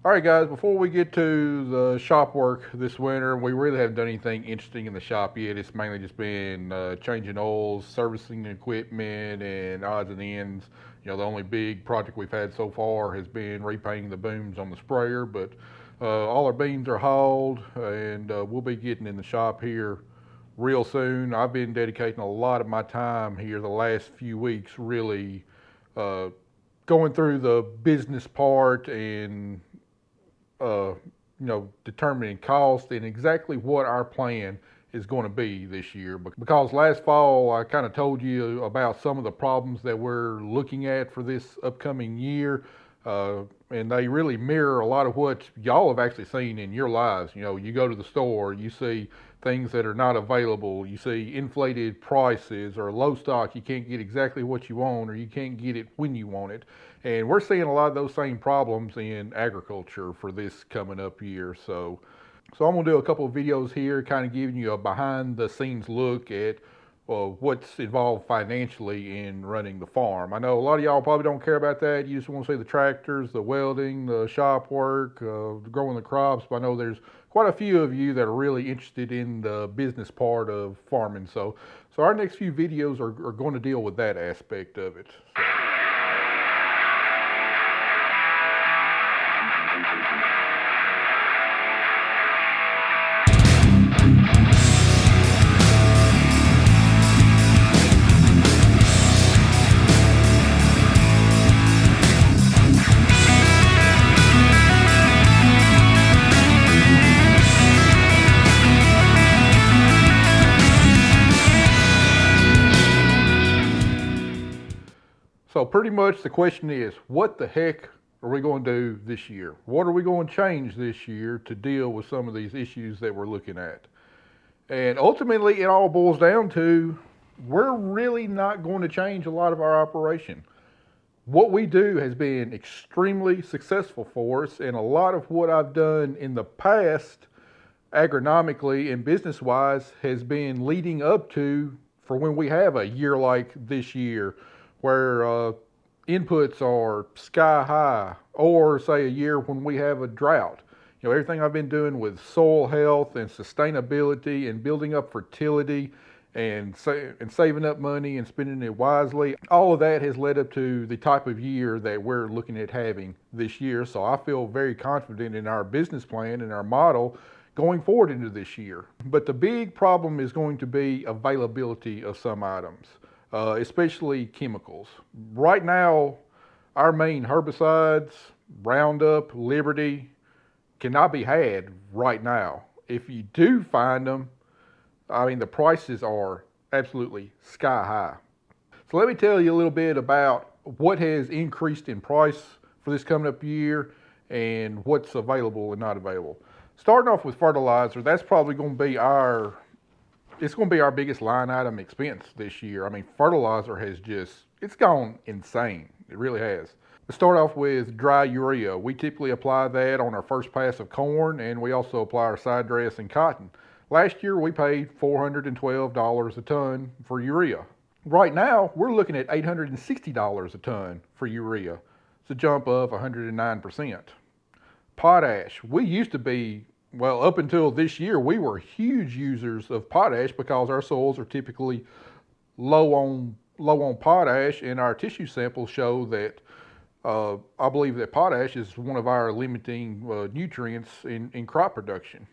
All right, guys, before we get to the shop work this winter, we really haven't done anything interesting in the shop yet. It's mainly just been changing oils, servicing equipment, and odds and ends. The only big project we've had so far has been repainting the booms on the sprayer, but all our beams are hauled, and we'll be getting in the shop here real soon. I've been dedicating a lot of my time here the last few weeks, really uh, going through the business part and uh, determining cost and exactly what our plan is going to be this year. Because last fall I kind of told you about some of the problems that we're looking at for this upcoming year. And they really mirror a lot of what y'all have actually seen in your lives. You go to the store, you see things that are not available, you see inflated prices or low stock, you can't get exactly what you want or you can't get it when you want it. And we're seeing a lot of those same problems in agriculture for this coming up year. So I'm gonna do a couple of videos here, kind of giving you a behind the scenes look at what's involved financially in running the farm. I know a lot of y'all probably don't care about that. You just want to see the tractors, the welding, the shop work, growing the crops. But I know there's quite a few of you that are really interested in the business part of farming. So our next few videos are going to deal with that aspect of it. So pretty much the question is, what the heck are we going to do this year? What are we going to change this year to deal with some of these issues that we're looking at? And ultimately, it all boils down to we're really not going to change a lot of our operation. What we do has been extremely successful for us, and a lot of what I've done in the past, agronomically and business wise, has been leading up to for when we have a year like this year where inputs are sky high, or say a year when we have a drought. Everything I've been doing with soil health and sustainability and building up fertility and saving up money and spending it wisely, all of that has led up to the type of year that we're looking at having this year. So I feel very confident in our business plan and our model going forward into this year. But the big problem is going to be availability of some items, especially chemicals. Right now, our main herbicides, Roundup, Liberty, cannot be had right now. If you do find them, the prices are absolutely sky high. So let me tell you a little bit about what has increased in price for this coming up year and what's available and not available. Starting off with fertilizer, that's probably going to be our biggest line item expense this year. Fertilizer it's gone insane. It really has. Let's start off with dry urea. We typically apply that on our first pass of corn, and we also apply our side dress and cotton. Last year, we paid $412 a ton for urea. Right now, we're looking at $860 a ton for urea. It's a jump of 109%. Potash, we used to be, well, up until this year, we were huge users of potash because our soils are typically low on potash, and our tissue samples show that I believe that potash is one of our limiting nutrients in crop production.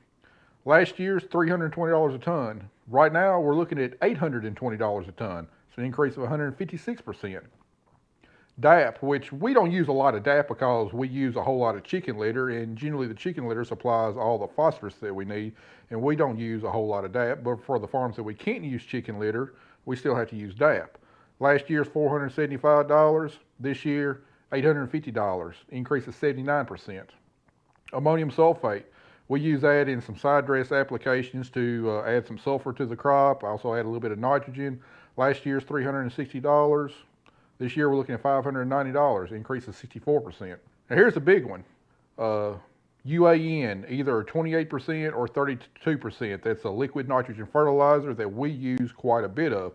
Last year's $320 a ton. Right now, we're looking at $820 a ton. It's an increase of 156%. DAP, which we don't use a lot of DAP because we use a whole lot of chicken litter, and generally the chicken litter supplies all the phosphorus that we need, and we don't use a whole lot of DAP. But for the farms that we can't use chicken litter, we still have to use DAP. Last year's $475. This year, $850, increase of 79%. Ammonium sulfate, we use that in some side dress applications to add some sulfur to the crop, also add a little bit of nitrogen. Last year's $360. This year we're looking at $590, increase of 64%. Now here's the big one. UAN, either 28% or 32%. That's a liquid nitrogen fertilizer that we use quite a bit of.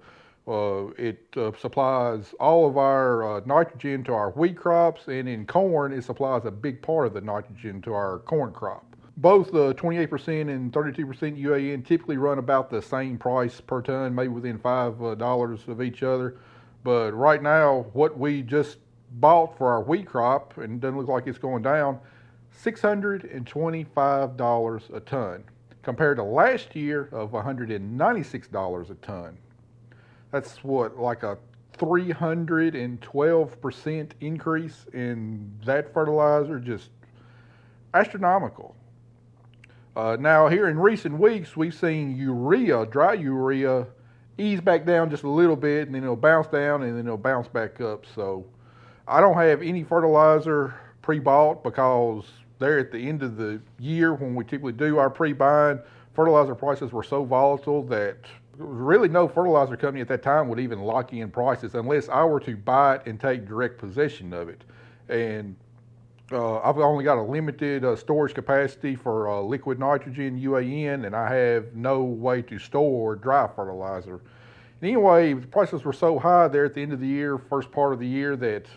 It supplies all of our nitrogen to our wheat crops, and in corn, it supplies a big part of the nitrogen to our corn crop. Both the 28% and 32% UAN typically run about the same price per ton, maybe within $5 of each other. But right now, what we just bought for our wheat crop, and it doesn't look like it's going down, $625 a ton, compared to last year of $196 a ton. That's what, like a 312% increase in that fertilizer, just astronomical. Now, here in recent weeks, we've seen urea, dry urea, ease back down just a little bit, and then it'll bounce down, and then it'll bounce back up. So I don't have any fertilizer pre-bought because there at the end of the year when we typically do our pre-buying, fertilizer prices were so volatile that really no fertilizer company at that time would even lock in prices unless I were to buy it and take direct possession of it. And I've only got a limited storage capacity for liquid nitrogen, UAN, and I have no way to store dry fertilizer. And anyway, the prices were so high there at the end of the year, first part of the year, that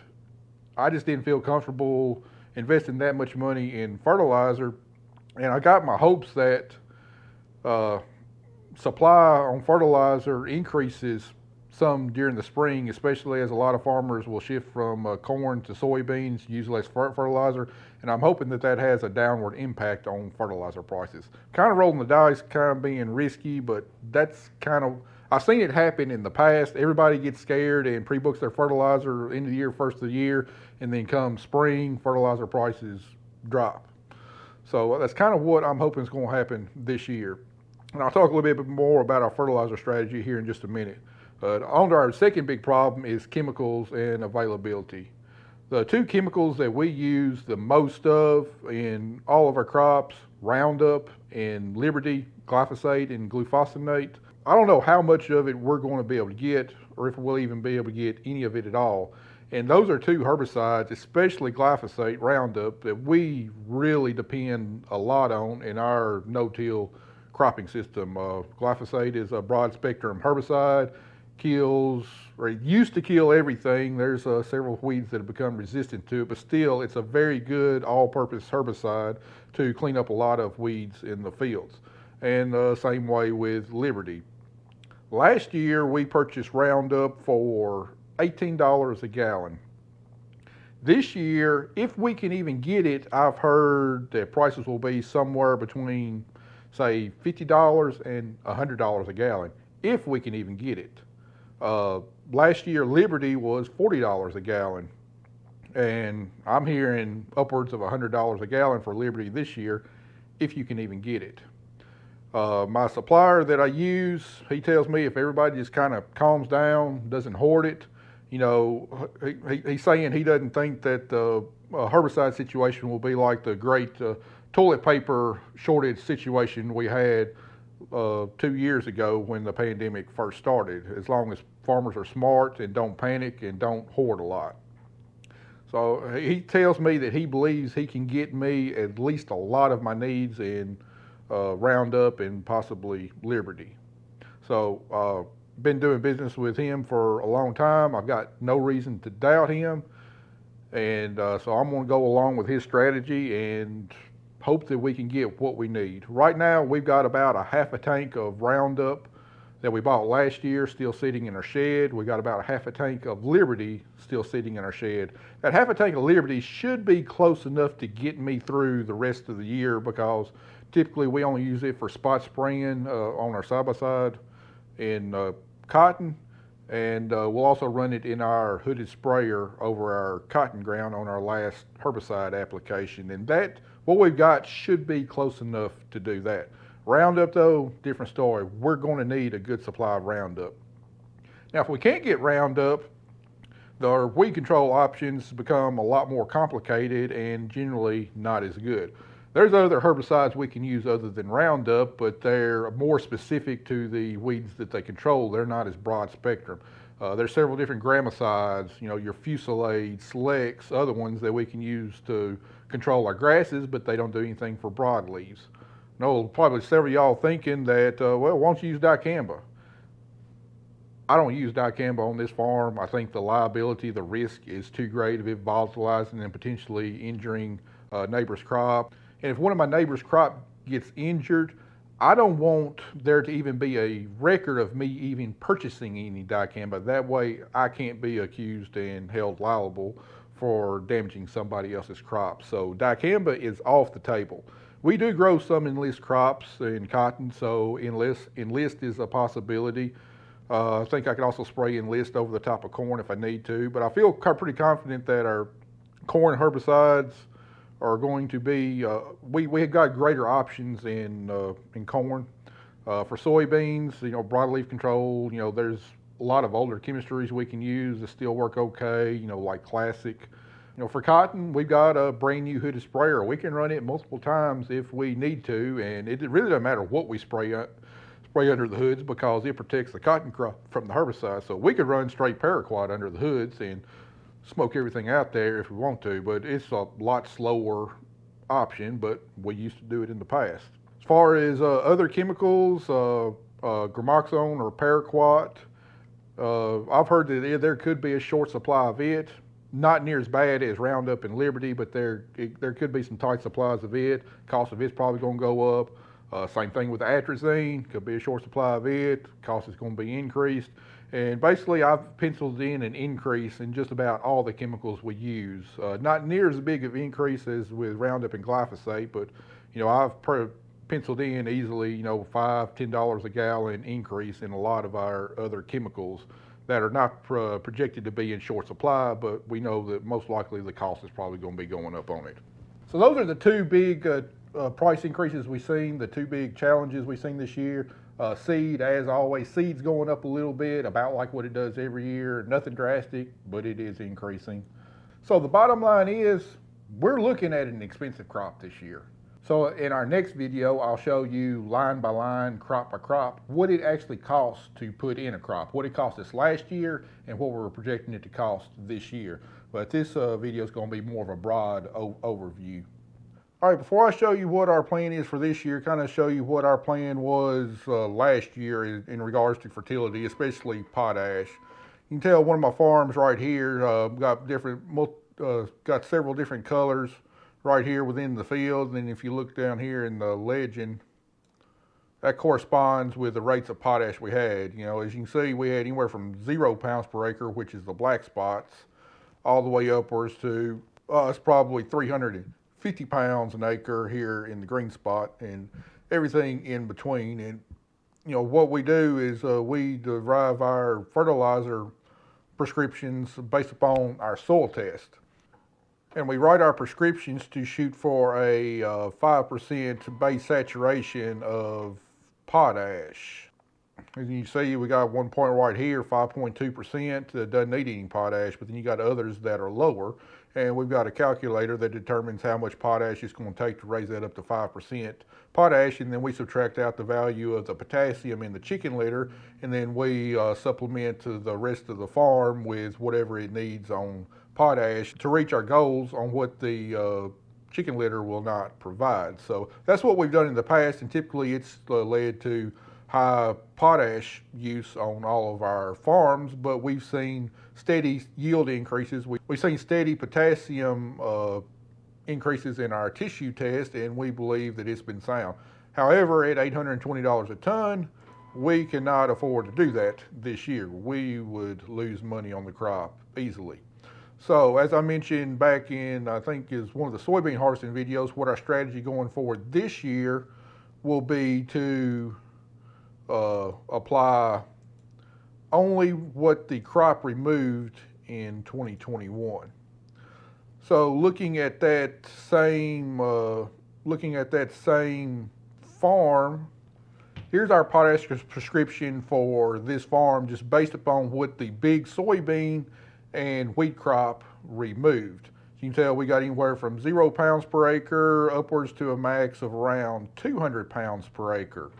I just didn't feel comfortable investing that much money in fertilizer. And I got my hopes that supply on fertilizer increases some during the spring, especially as a lot of farmers will shift from corn to soybeans, use less fertilizer, and I'm hoping that that has a downward impact on fertilizer prices. Kind of rolling the dice, kind of being risky, but that's kind of, I've seen it happen in the past. Everybody gets scared and pre-books their fertilizer end of the year, first of the year, and then come spring, fertilizer prices drop. So that's kind of what I'm hoping is going to happen this year. And I'll talk a little bit more about our fertilizer strategy here in just a minute. On to our second big problem is chemicals and availability. The two chemicals that we use the most of in all of our crops, Roundup and Liberty, glyphosate and glufosinate. I don't know how much of it we're going to be able to get, or if we'll even be able to get any of it at all. And those are two herbicides, especially glyphosate, Roundup, that we really depend a lot on in our no-till cropping system. Glyphosate is a broad spectrum herbicide, kills, or it used to kill everything. There's several weeds that have become resistant to it, but still it's a very good all-purpose herbicide to clean up a lot of weeds in the fields. And same way with Liberty. Last year we purchased Roundup for $18 a gallon. This year, if we can even get it, I've heard that prices will be somewhere between, say, $50 and $100 a gallon, if we can even get it. Last year, Liberty was $40 a gallon, and I'm hearing upwards of $100 a gallon for Liberty this year, if you can even get it. My supplier that I use, he tells me if everybody just kind of calms down, doesn't hoard it, you know, he's saying he doesn't think that the herbicide situation will be like the great toilet paper shortage situation we had 2 years ago when the pandemic first started, as long as farmers are smart and don't panic and don't hoard a lot. So he tells me that he believes he can get me at least a lot of my needs in Roundup and possibly Liberty. So been doing business with him for a long time. I've got no reason to doubt him, and so I'm going to go along with his strategy and hope that we can get what we need. Right now, we've got about a half a tank of Roundup that we bought last year still sitting in our shed. We got about a half a tank of Liberty still sitting in our shed. That half a tank of Liberty should be close enough to get me through the rest of the year, because typically we only use it for spot spraying on our side-by-side in cotton, and we'll also run it in our hooded sprayer over our cotton ground on our last herbicide application, and that, what we've got should be close enough to do that. Roundup though, different story. We're going to need a good supply of Roundup. Now if we can't get Roundup, the weed control options become a lot more complicated and generally not as good. There's other herbicides we can use other than Roundup, but they're more specific to the weeds that they control. They're not as broad spectrum. There's several different gramicides, you know, your Fusilade, Slex, other ones that we can use to control our grasses, but they don't do anything for broadleaves. No, probably several of y'all thinking that, well, why don't you use dicamba? I don't use dicamba on this farm. I think the liability, the risk is too great of it volatilizing and potentially injuring a neighbor's crop. And if one of my neighbor's crop gets injured, I don't want there to even be a record of me even purchasing any dicamba. That way I can't be accused and held liable for damaging somebody else's crop. So dicamba is off the table. We do grow some enlist crops in cotton, so enlist is a possibility. I think I could also spray enlist over the top of corn if I need to, but I feel pretty confident that our corn herbicides are going to be, we have got greater options in corn. For soybeans, broadleaf control, there's a lot of older chemistries we can use that still work okay, like classic. For cotton, we've got a brand new hooded sprayer. We can run it multiple times if we need to, and it really doesn't matter what we spray under the hoods because it protects the cotton crop from the herbicide. So we could run straight paraquat under the hoods and smoke everything out there if we want to, but it's a lot slower option, but we used to do it in the past. As far as other chemicals, gramoxone or paraquat, I've heard that there could be a short supply of it. Not near as bad as Roundup and Liberty, but there could be some tight supplies of it. Cost of it's probably going to go up. Same thing with atrazine, could be a short supply of it. Cost is going to be increased. And basically I've penciled in an increase in just about all the chemicals we use. Not near as big of increase as with Roundup and glyphosate, but I've penciled in easily, $5, $10 a gallon increase in a lot of our other chemicals that are not projected to be in short supply, but we know that most likely the cost is probably going to be going up on it. So those are the two big price increases we've seen, the two big challenges we've seen this year. Seed, as always, seed's going up a little bit, about like what it does every year. Nothing drastic, but it is increasing. So the bottom line is, we're looking at an expensive crop this year. So in our next video, I'll show you line by line, crop by crop, what it actually costs to put in a crop, what it cost us last year, and what we're projecting it to cost this year. But this video is going to be more of a broad overview. All right, before I show you what our plan is for this year, kind of show you what our plan was last year in regards to fertility, especially potash. You can tell one of my farms right here got several different colors right here within the field. And if you look down here in the legend, that corresponds with the rates of potash we had. As you can see, we had anywhere from 0 pounds per acre, which is the black spots, all the way upwards to it's probably 350 pounds an acre here in the green spot, and everything in between. And what we do is we derive our fertilizer prescriptions based upon our soil test. And we write our prescriptions to shoot for a 5% base saturation of potash. As you see, we got one point right here, 5.2%, that doesn't need any potash, but then you got others that are lower. And we've got a calculator that determines how much potash it's going to take to raise that up to 5% potash. And then we subtract out the value of the potassium in the chicken litter, and then we supplement to the rest of the farm with whatever it needs on potash to reach our goals on what the chicken litter will not provide. So that's what we've done in the past, and typically it's led to high potash use on all of our farms, but we've seen steady yield increases. We've seen steady potassium increases in our tissue test, and we believe that it's been sound. However, at $820 a ton, we cannot afford to do that this year. We would lose money on the crop easily. So as I mentioned back in, I think is one of the soybean harvesting videos, what our strategy going forward this year will be to apply only what the crop removed in 2021. So looking at that same farm, here's our potash prescription for this farm, just based upon what the big soybean and wheat crop removed. You can tell we got anywhere from 0 pounds per acre upwards to a max of around 200 pounds per acre.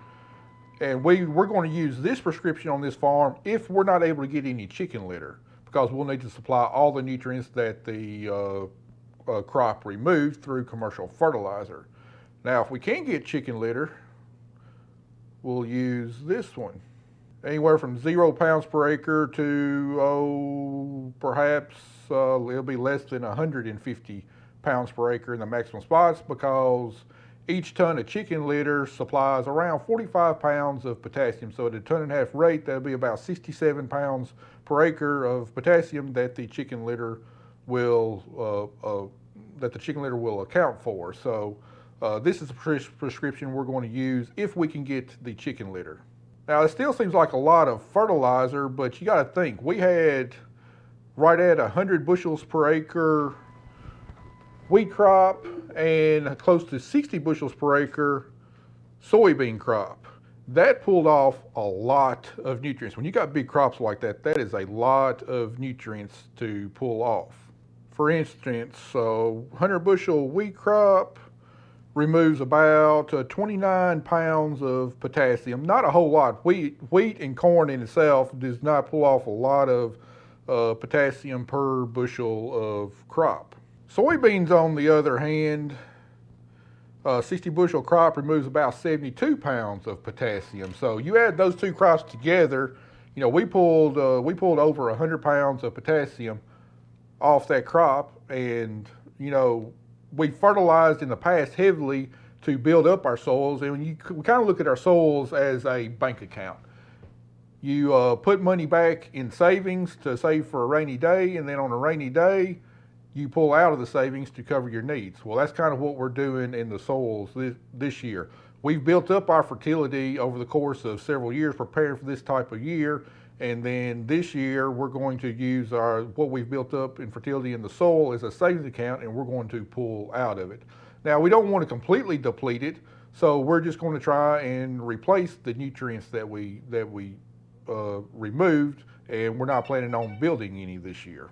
And we're going to use this prescription on this farm if we're not able to get any chicken litter, because we'll need to supply all the nutrients that the crop removed through commercial fertilizer. Now, if we can't get chicken litter, we'll use this one. anywhere from 0 pounds per acre to, perhaps it'll be less than 150 pounds per acre in the maximum spots, because each ton of chicken litter supplies around 45 pounds of potassium. So at a 1.5 ton rate, that'll be about 67 pounds per acre of potassium that the chicken litter will account for. So this is a prescription we're going to use if we can get the chicken litter. Now, it still seems like a lot of fertilizer, but you got to think, we had right at 100 bushels per acre wheat crop and close to 60 bushels per acre soybean crop. That pulled off a lot of nutrients. When you got big crops like that, that is a lot of nutrients to pull off. For instance, 100 bushel wheat crop removes about 29 pounds of potassium. Not a whole lot. Wheat and corn in itself does not pull off a lot of potassium per bushel of crop. Soybeans, on the other hand, 60 bushel crop removes about 72 pounds of potassium. So you add those two crops together, we pulled over 100 pounds of potassium off that crop, and we fertilized in the past heavily to build up our soils, and we kind of look at our soils as a bank account. You put money back in savings to save for a rainy day, and then on a rainy day, you pull out of the savings to cover your needs. Well, that's kind of what we're doing in the soils this year. We've built up our fertility over the course of several years, preparing for this type of year, and then this year we're going to use what we've built up in fertility in the soil as a savings account, and we're going to pull out of it. Now, we don't want to completely deplete it, so we're just going to try and replace the nutrients that we removed, and we're not planning on building any this year.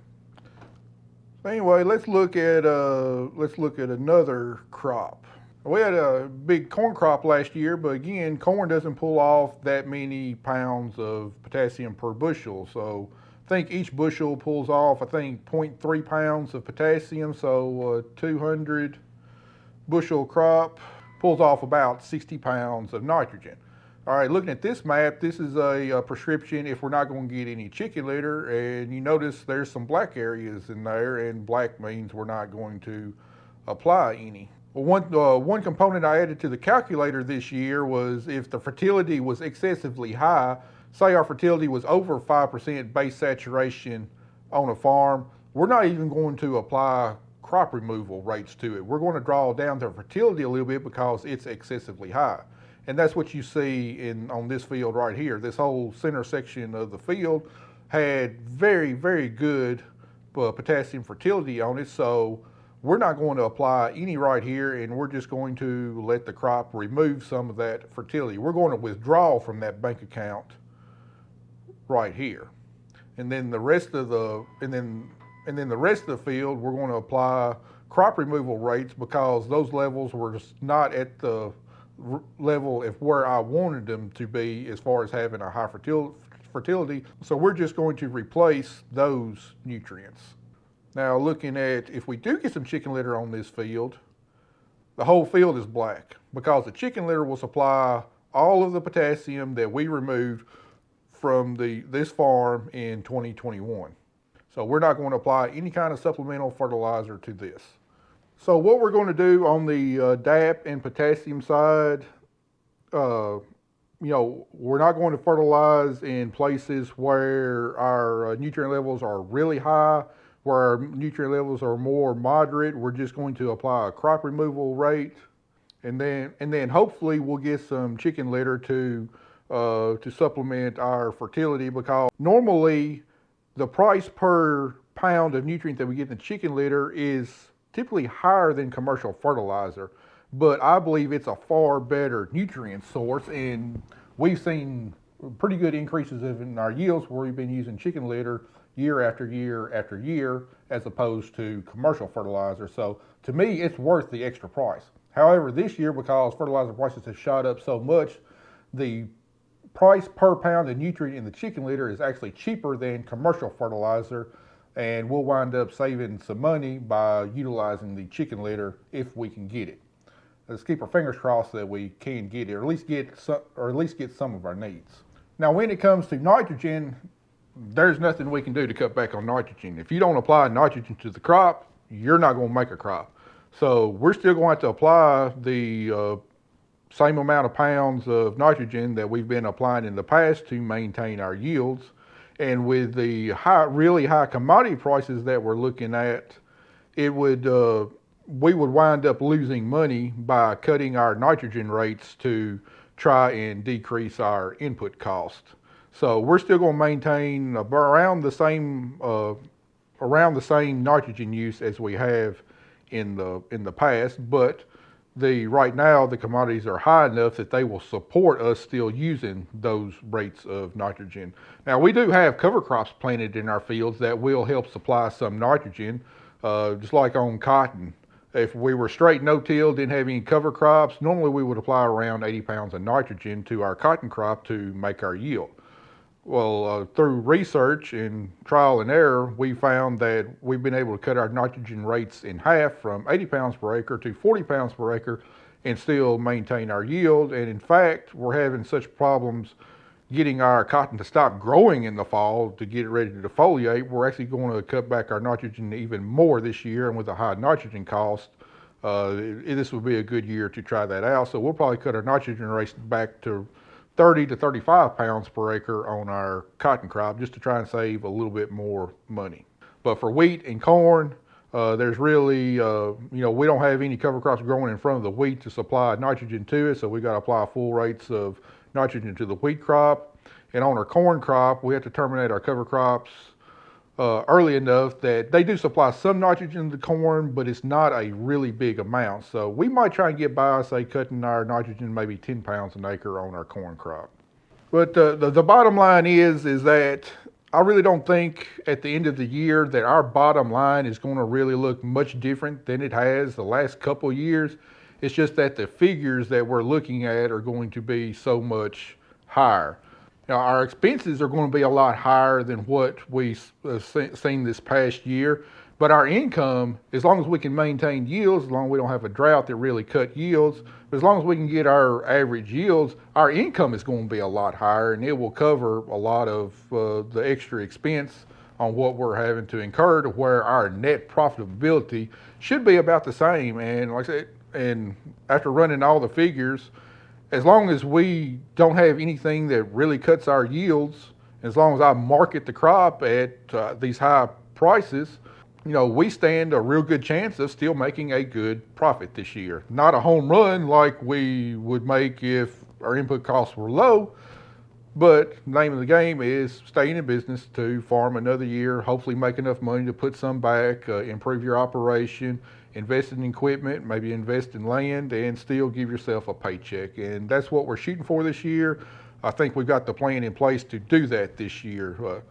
Anyway, let's look at another crop. We had a big corn crop last year, but again, corn doesn't pull off that many pounds of potassium per bushel. So I think each bushel pulls off, 0.3 pounds of potassium. So 200 bushel crop pulls off about 60 pounds of nitrogen. All right, looking at this map, this is a prescription if we're not going to get any chicken litter, and you notice there's some black areas in there, and black means we're not going to apply any. Well, one component I added to the calculator this year was if the fertility was excessively high, say our fertility was over 5% base saturation on a farm, we're not even going to apply crop removal rates to it. We're going to draw down the fertility a little bit because it's excessively high. And that's what you see on this field right here. This whole center section of the field had very, very good potassium fertility on it. So we're not going to apply any right here, and we're just going to let the crop remove some of that fertility. We're going to withdraw from that bank account right here. And then the rest of the field, we're going to apply crop removal rates because those levels were just not at the level of where I wanted them to be as far as having a high fertility. So we're just going to replace those nutrients. Now, looking at if we do get some chicken litter on this field, the whole field is black because the chicken litter will supply all of the potassium that we removed from this farm in 2021. So we're not going to apply any kind of supplemental fertilizer to this. So what we're going to do on the DAP and potassium side, we're not going to fertilize in places where our nutrient levels are really high, where our nutrient levels are more moderate. We're just going to apply a crop removal rate, and then hopefully we'll get some chicken litter to supplement our fertility, because normally the price per pound of nutrient that we get in the chicken litter is typically higher than commercial fertilizer, but I believe it's a far better nutrient source, and we've seen pretty good increases in our yields where we've been using chicken litter year after year after year as opposed to commercial fertilizer. So to me, it's worth the extra price. However, this year, because fertilizer prices have shot up so much, the price per pound of nutrient in the chicken litter is actually cheaper than commercial fertilizer, and we'll wind up saving some money by utilizing the chicken litter if we can get it. Let's keep our fingers crossed that we can get it, or at least get some of our needs. Now, when it comes to nitrogen, there's nothing we can do to cut back on nitrogen. If you don't apply nitrogen to the crop, you're not going to make a crop. So we're still going to have to apply the same amount of pounds of nitrogen that we've been applying in the past to maintain our yields. And with the really high commodity prices that we're looking at, it would we would wind up losing money by cutting our nitrogen rates to try and decrease our input cost. So we're still going to maintain around the same nitrogen use as we have in the past, but right now the commodities are high enough that they will support us still using those rates of nitrogen. Now, we do have cover crops planted in our fields that will help supply some nitrogen, just like on cotton. If we were straight no-till, didn't have any cover crops, normally we would apply around 80 pounds of nitrogen to our cotton crop to make our yield. Well, through research and trial and error, we found that we've been able to cut our nitrogen rates in half from 80 pounds per acre to 40 pounds per acre and still maintain our yield. And in fact, we're having such problems getting our cotton to stop growing in the fall to get it ready to defoliate. We're actually going to cut back our nitrogen even more this year, and with a high nitrogen cost, this would be a good year to try that out. So we'll probably cut our nitrogen rates back to 30 to 35 pounds per acre on our cotton crop just to try and save a little bit more money. But for wheat and corn, there's really, we don't have any cover crops growing in front of the wheat to supply nitrogen to it, so we got to apply full rates of nitrogen to the wheat crop. And on our corn crop, we have to terminate our cover crops early enough that they do supply some nitrogen to corn, but it's not a really big amount. So we might try and get by, say, cutting our nitrogen maybe 10 pounds an acre on our corn crop. But the bottom line is that I really don't think at the end of the year that our bottom line is going to really look much different than it has the last couple of years. It's just that the figures that we're looking at are going to be so much higher. Now, our expenses are going to be a lot higher than what we've seen this past year, but our income, as long as we can maintain yields, as long as we don't have a drought that really cut yields, but as long as we can get our average yields, our income is going to be a lot higher, and it will cover a lot of the extra expense on what we're having to incur, to where our net profitability should be about the same. And like I said, and after running all the figures, as long as we don't have anything that really cuts our yields, as long as I market the crop at these high prices, we stand a real good chance of still making a good profit this year. Not a home run like we would make if our input costs were low, but the name of the game is staying in business to farm another year, hopefully make enough money to put some back, improve your operation, invest in equipment, maybe invest in land, and still give yourself a paycheck. And that's what we're shooting for this year. I think we've got the plan in place to do that this year.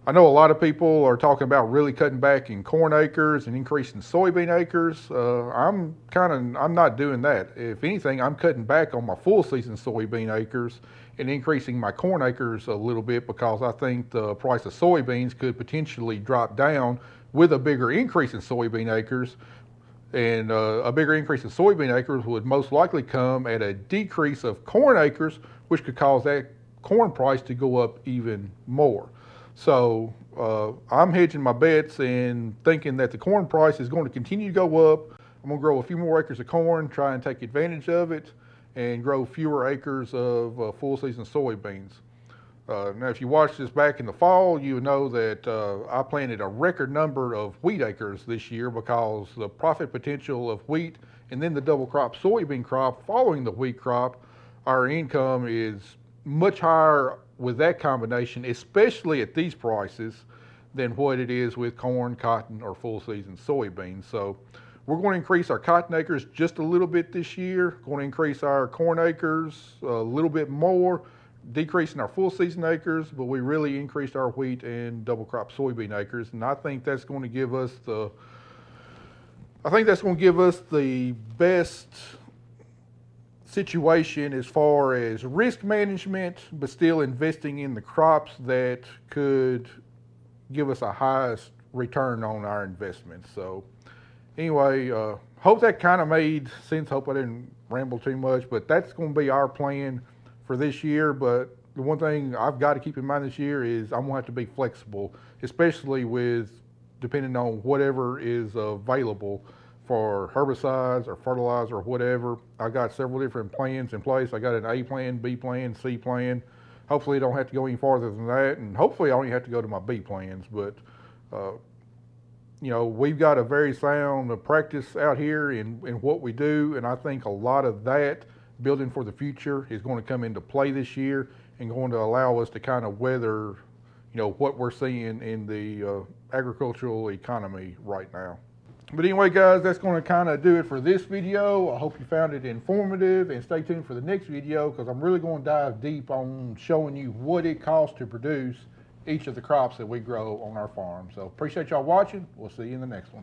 I know a lot of people are talking about really cutting back in corn acres and increasing soybean acres. I'm not doing that. If anything, I'm cutting back on my full season soybean acres and increasing my corn acres a little bit, because I think the price of soybeans could potentially drop down with a bigger increase in soybean acres. And a bigger increase in soybean acres would most likely come at a decrease of corn acres, which could cause that corn price to go up even more. So I'm hedging my bets and thinking that the corn price is going to continue to go up. I'm going to grow a few more acres of corn, try and take advantage of it, and grow fewer acres of full season soybeans. Now, if you watched this back in the fall, you know that I planted a record number of wheat acres this year, because the profit potential of wheat and then the double crop soybean crop following the wheat crop, our income is much higher with that combination, especially at these prices, than what it is with corn, cotton, or full season soybeans. So we're going to increase our cotton acres just a little bit this year, going to increase our corn acres a little bit more, decreasing our full season acres, but we really increased our wheat and double crop soybean acres. And I think that's going to give us the best situation as far as risk management, but still investing in the crops that could give us a highest return on our investment. So anyway, hope that kind of made sense. Hope I didn't ramble too much, but that's going to be our plan for this year. But the one thing I've got to keep in mind this year is I'm gonna have to be flexible, especially with depending on whatever is available for herbicides or fertilizer or whatever. I got several different plans in place. I got an A plan, B plan, C plan. Hopefully I don't have to go any farther than that, and hopefully I only have to go to my B plans. But you know, we've got a very sound practice out here in what we do, and I think a lot of that building for the future is going to come into play this year and going to allow us to kind of weather, you know, what we're seeing in the agricultural economy right now. But anyway, guys, that's going to kind of do it for this video. I hope you found it informative, and stay tuned for the next video because I'm really going to dive deep on showing you what it costs to produce each of the crops that we grow on our farm. So appreciate y'all watching. We'll see you in the next one.